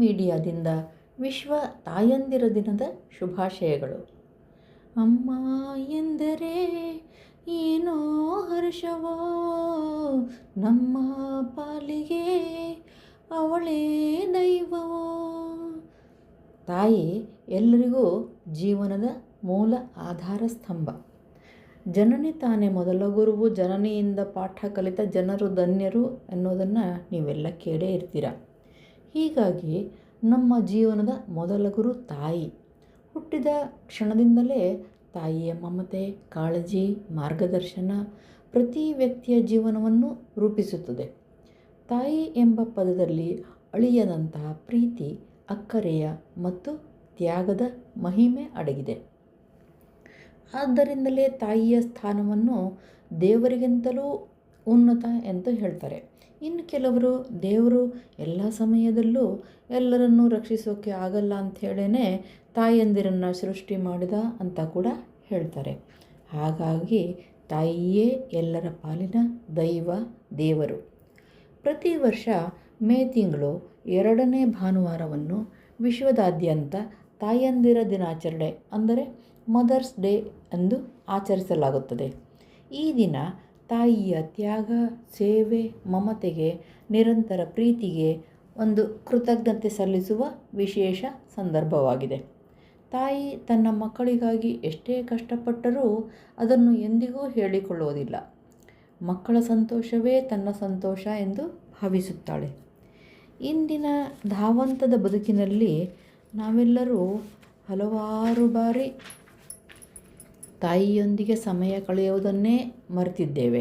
ಮೀಡಿಯಾದಿಂದ ವಿಶ್ವ ತಾಯಂದಿರ ದಿನದ ಶುಭಾಶಯಗಳು. ಅಮ್ಮ ಎಂದರೆ ಏನೋ ಹರ್ಷವೋ, ನಮ್ಮ ಪಾಲಿಗೆ ಅವಳೇ ದೈವವೋ. ತಾಯಿ ಎಲ್ಲರಿಗೂ ಜೀವನದ ಮೂಲ ಆಧಾರ ಸ್ತಂಭ. ಜನನಿ ತಾನೇ ಮೊದಲ ಗುರುವು, ಜನನಿಯಿಂದ ಪಾಠ ಕಲಿತ ಜನರು ಧನ್ಯರು ಎನ್ನುವುದನ್ನು ನೀವೆಲ್ಲ ಕೇಳೇ ಇರ್ತೀರ. ಹೀಗಾಗಿ ನಮ್ಮ ಜೀವನದ ಮೊದಲ ಗುರು ತಾಯಿ. ಹುಟ್ಟಿದ ಕ್ಷಣದಿಂದಲೇ ತಾಯಿಯ ಮಮತೆ, ಕಾಳಜಿ, ಮಾರ್ಗದರ್ಶನ ಪ್ರತಿ ವ್ಯಕ್ತಿಯ ಜೀವನವನ್ನು ರೂಪಿಸುತ್ತದೆ. ತಾಯಿ ಎಂಬ ಪದದಲ್ಲಿ ಅಳಿಯದಂತಹ ಪ್ರೀತಿ, ಅಕ್ಕರೆಯ ಮತ್ತು ತ್ಯಾಗದ ಮಹಿಮೆ ಅಡಗಿದೆ. ಆದ್ದರಿಂದಲೇ ತಾಯಿಯ ಸ್ಥಾನವನ್ನು ದೇವರಿಗಿಂತಲೂ ಉನ್ನತ ಎಂದು ಹೇಳ್ತಾರೆ. ಇನ್ನು ಕೆಲವರು ದೇವರು ಎಲ್ಲ ಸಮಯದಲ್ಲೂ ಎಲ್ಲರನ್ನೂ ರಕ್ಷಿಸೋಕ್ಕೆ ಆಗಲ್ಲ ಅಂಥೇಳೇ ತಾಯಂದಿರನ್ನು ಸೃಷ್ಟಿ ಮಾಡಿದ ಅಂತ ಕೂಡ ಹೇಳ್ತಾರೆ. ಹಾಗಾಗಿ ತಾಯಿಯೇ ಎಲ್ಲರ ಪಾಲಿನ ದೈವ, ದೇವರು. ಪ್ರತಿ ವರ್ಷ ಮೇ ತಿಂಗಳು 2ನೇ ಭಾನುವಾರವನ್ನು ವಿಶ್ವದಾದ್ಯಂತ ತಾಯಂದಿರ ದಿನಾಚರಣೆ ಅಂದರೆ ಮದರ್ಸ್ ಡೇ ಎಂದು ಆಚರಿಸಲಾಗುತ್ತದೆ. ಈ ದಿನ ತಾಯಿಯ ತ್ಯಾಗ, ಸೇವೆ, ಮಮತೆಗೆ, ನಿರಂತರ ಪ್ರೀತಿಗೆ ಒಂದು ಕೃತಜ್ಞತೆ ಸಲ್ಲಿಸುವ ವಿಶೇಷ ಸಂದರ್ಭವಾಗಿದೆ. ತಾಯಿ ತನ್ನ ಮಕ್ಕಳಿಗಾಗಿ ಎಷ್ಟೇ ಕಷ್ಟಪಟ್ಟರೂ ಅದನ್ನು ಎಂದಿಗೂ ಹೇಳಿಕೊಳ್ಳುವುದಿಲ್ಲ. ಮಕ್ಕಳ ಸಂತೋಷವೇ ತನ್ನ ಸಂತೋಷ ಎಂದು ಭಾವಿಸುತ್ತಾಳೆ. ಇಂದಿನ ಧಾವಂತದ ಬದುಕಿನಲ್ಲಿ ನಾವೆಲ್ಲರೂ ಹಲವಾರು ಬಾರಿ ತಾಯಿಯೊಂದಿಗೆ ಸಮಯ ಕಳೆಯುವುದನ್ನೇ ಮರೆತಿದ್ದೇವೆ.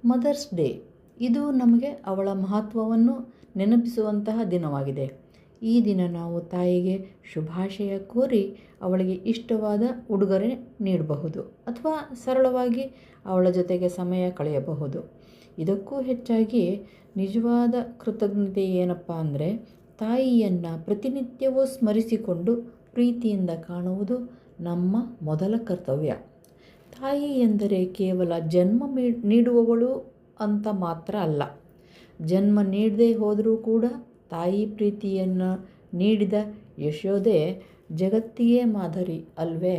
ಮದರ್ಸ್ ಡೇ ಇದು ನಮಗೆ ಅವಳ ಮಹತ್ವವನ್ನು ನೆನಪಿಸುವಂತಹ ದಿನವಾಗಿದೆ. ಈ ದಿನ ನಾವು ತಾಯಿಗೆ ಶುಭಾಶಯ ಕೋರಿ ಅವಳಿಗೆ ಇಷ್ಟವಾದ ಉಡುಗೊರೆ ನೀಡಬಹುದು ಅಥವಾ ಸರಳವಾಗಿ ಅವಳ ಜೊತೆಗೆ ಸಮಯ ಕಳೆಯಬಹುದು. ಇದಕ್ಕೂ ಹೆಚ್ಚಾಗಿ ನಿಜವಾದ ಕೃತಜ್ಞತೆ ಏನಪ್ಪ ಅಂದರೆ ತಾಯಿಯನ್ನು ಪ್ರತಿನಿತ್ಯವೂ ಸ್ಮರಿಸಿಕೊಂಡು ಪ್ರೀತಿಯಿಂದ ಕಾಣುವುದು ನಮ್ಮ ಮೊದಲ ಕರ್ತವ್ಯ. ತಾಯಿ ಎಂದರೆ ಕೇವಲ ಜನ್ಮ ನೀಡುವವಳು ಅಂತ ಮಾತ್ರ ಅಲ್ಲ. ಜನ್ಮ ನೀಡದೇ ಹೋದರೂ ಕೂಡ ತಾಯಿ ಪ್ರೀತಿಯನ್ನು ನೀಡಿದ ಯಶೋದೆ ಜಗತ್ತಿಗೆ ಮಾದರಿ ಅಲ್ವೇ.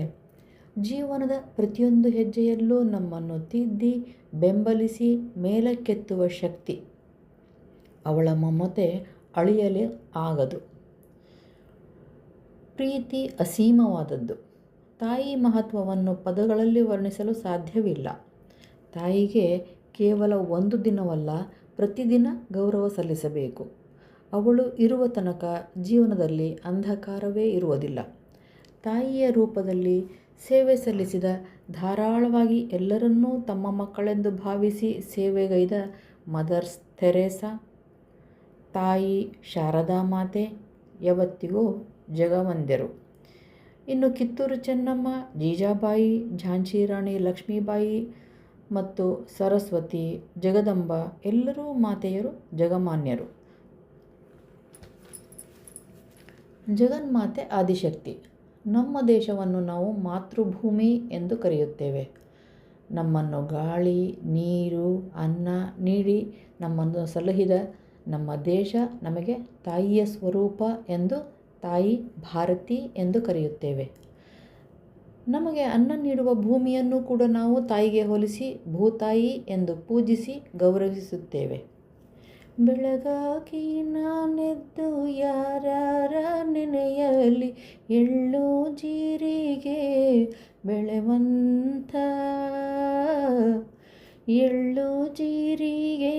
ಜೀವನದ ಪ್ರತಿಯೊಂದು ಹೆಜ್ಜೆಯಲ್ಲೂ ನಮ್ಮನ್ನು ತಿದ್ದಿ ಬೆಂಬಲಿಸಿ ಮೇಲಕ್ಕೆತ್ತುವ ಶಕ್ತಿ ಅವಳ ಮಮತೆ ಅಳಿಯಲೇ ಆಗದು. ಪ್ರೀತಿ ಅಸೀಮವಾದದ್ದು. ತಾಯಿ ಮಹತ್ವವನ್ನು ಪದಗಳಲ್ಲಿ ವರ್ಣಿಸಲು ಸಾಧ್ಯವಿಲ್ಲ. ತಾಯಿಗೆ ಕೇವಲ ಒಂದು ದಿನವಲ್ಲ, ಪ್ರತಿದಿನ ಗೌರವ ಸಲ್ಲಿಸಬೇಕು. ಅವಳು ಇರುವ ತನಕ ಜೀವನದಲ್ಲಿ ಅಂಧಕಾರವೇ ಇರುವುದಿಲ್ಲ. ತಾಯಿಯ ರೂಪದಲ್ಲಿ ಸೇವೆ ಸಲ್ಲಿಸಿದ, ಧಾರಾಳವಾಗಿ ಎಲ್ಲರನ್ನೂ ತಮ್ಮ ಮಕ್ಕಳೆಂದು ಭಾವಿಸಿ ಸೇವೆಗೈದ ಮದರ್ಸ್ ತೆರೇಸಾ, ತಾಯಿ ಶಾರದಾ ಮಾತೆ ಯಾವತ್ತಿಗೂ ಜಗವಂದ್ಯರು. ಇನ್ನು ಕಿತ್ತೂರು ಚೆನ್ನಮ್ಮ, ಜೀಜಾಬಾಯಿ, ಝಾನ್ಸಿ ರಾಣಿ ಲಕ್ಷ್ಮೀಬಾಯಿ ಮತ್ತು ಸರಸ್ವತಿ, ಜಗದಂಬ ಎಲ್ಲರೂ ಮಾತೆಯರು, ಜಗಮಾನ್ಯರು. ಜಗನ್ಮಾತೆ ಆದಿಶಕ್ತಿ. ನಮ್ಮ ದೇಶವನ್ನು ನಾವು ಮಾತೃಭೂಮಿ ಎಂದು ಕರೆಯುತ್ತೇವೆ. ನಮ್ಮನ್ನು ಗಾಳಿ, ನೀರು, ಅನ್ನ ನೀಡಿ ನಮ್ಮನ್ನು ಸಲಹಿದ ನಮ್ಮ ದೇಶ ನಮಗೆ ತಾಯಿಯ ಸ್ವರೂಪ ಎಂದು ತಾಯಿ ಭಾರತಿ ಎಂದು ಕರೆಯುತ್ತೇವೆ. ನಮಗೆ ಅನ್ನ ನೀಡುವ ಭೂಮಿಯನ್ನು ಕೂಡ ನಾವು ತಾಯಿಗೆ ಹೋಲಿಸಿ ಭೂತಾಯಿ ಎಂದು ಪೂಜಿಸಿ ಗೌರವಿಸುತ್ತೇವೆ. ಬೆಳಗಾಗಿ ನಾನೆದ್ದು ಯಾರ್ಯಾರ ನೆನೆಯಲಿ, ಎಳ್ಳು ಜೀರಿಗೆ ಬೆಳೆವಂಥ, ಎಳ್ಳು ಜೀರಿಗೆ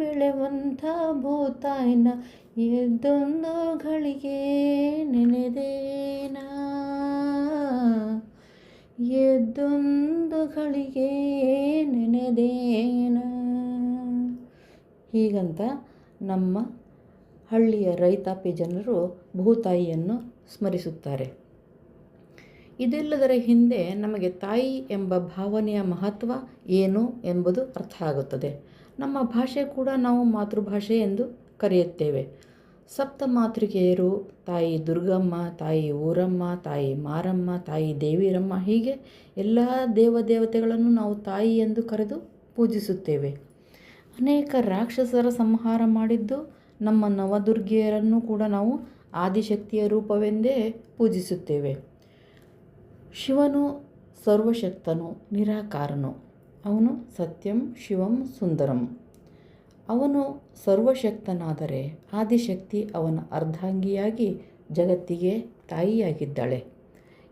ಬೆಳೆವಂಥ ಭೂತಾಯಿನ ಎದ್ದೊಂದು ಘಳಿಗೆ ನೆನೆದೇನಾ, ಎದ್ದೊಂದು ಘಳಿಗೆ ನೆನೆದೇನಾ. ಹೀಗಂತ ನಮ್ಮ ಹಳ್ಳಿಯ ರೈತಾಪಿ ಜನರು ಭೂತಾಯಿಯನ್ನು ಸ್ಮರಿಸುತ್ತಾರೆ. ಇದೆಲ್ಲದರ ಹಿಂದೆ ನಮಗೆ ತಾಯಿ ಎಂಬ ಭಾವನೆಯ ಮಹತ್ವ ಏನು ಎಂಬುದು ಅರ್ಥ ಆಗುತ್ತದೆ. ನಮ್ಮ ಭಾಷೆ ಕೂಡ ನಾವು ಮಾತೃಭಾಷೆ ಎಂದು ಕರೆಯುತ್ತೇವೆ. ಸಪ್ತ ಮಾತೃಕೆಯರು, ತಾಯಿ ದುರ್ಗಮ್ಮ, ತಾಯಿ ಊರಮ್ಮ, ತಾಯಿ ಮಾರಮ್ಮ, ತಾಯಿ ದೇವಿರಮ್ಮ, ಹೀಗೆ ಎಲ್ಲ ದೇವತೆಗಳನ್ನು ನಾವು ತಾಯಿ ಎಂದು ಕರೆದು ಪೂಜಿಸುತ್ತೇವೆ. ಅನೇಕ ರಾಕ್ಷಸರ ಸಂಹಾರ ಮಾಡಿದ್ದು ನಮ್ಮ ನವದುರ್ಗಿಯರನ್ನು ಕೂಡ ನಾವು ಆದಿಶಕ್ತಿಯ ರೂಪವೆಂದೇ ಪೂಜಿಸುತ್ತೇವೆ. ಶಿವನು ಸರ್ವಶಕ್ತನು, ನಿರಾಕಾರನು. ಅವನು ಸತ್ಯಂ ಶಿವಂ ಸುಂದರಂ. ಅವನು ಸರ್ವಶಕ್ತನಾದರೆ ಆದಿಶಕ್ತಿ ಅವನ ಅರ್ಧಾಂಗಿಯಾಗಿ ಜಗತ್ತಿಗೆ ತಾಯಿಯಾಗಿದ್ದಾಳೆ.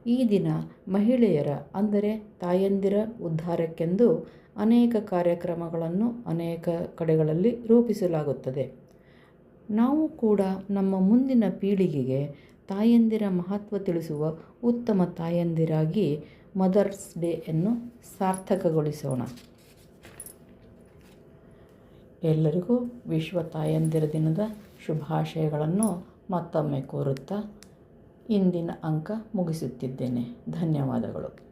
ಈ ದಿನ ಮಹಿಳೆಯರ ಅಂದರೆ ತಾಯಂದಿರ ಉದ್ಧಾರಕ್ಕೆಂದು ಅನೇಕ ಕಾರ್ಯಕ್ರಮಗಳನ್ನು ಅನೇಕ ಕಡೆಗಳಲ್ಲಿ ರೂಪಿಸಲಾಗುತ್ತದೆ. ನಾವು ಕೂಡ ನಮ್ಮ ಮುಂದಿನ ಪೀಳಿಗೆಗೆ ತಾಯಂದಿರ ಮಹತ್ವ ತಿಳಿಸುವ ಉತ್ತಮ ತಾಯಂದಿರಾಗಿ ಮದರ್ಸ್ ಡೇಯನ್ನು ಸಾರ್ಥಕಗೊಳಿಸೋಣ. ಎಲ್ಲರಿಗೂ ವಿಶ್ವ ತಾಯಂದಿರ ದಿನದ ಶುಭಾಶಯಗಳನ್ನು ಮತ್ತೊಮ್ಮೆ ಕೋರುತ್ತಾ ಇಂದಿನ ಅಂಕ ಮುಗಿಸುತ್ತಿದ್ದೇನೆ. ಧನ್ಯವಾದಗಳು.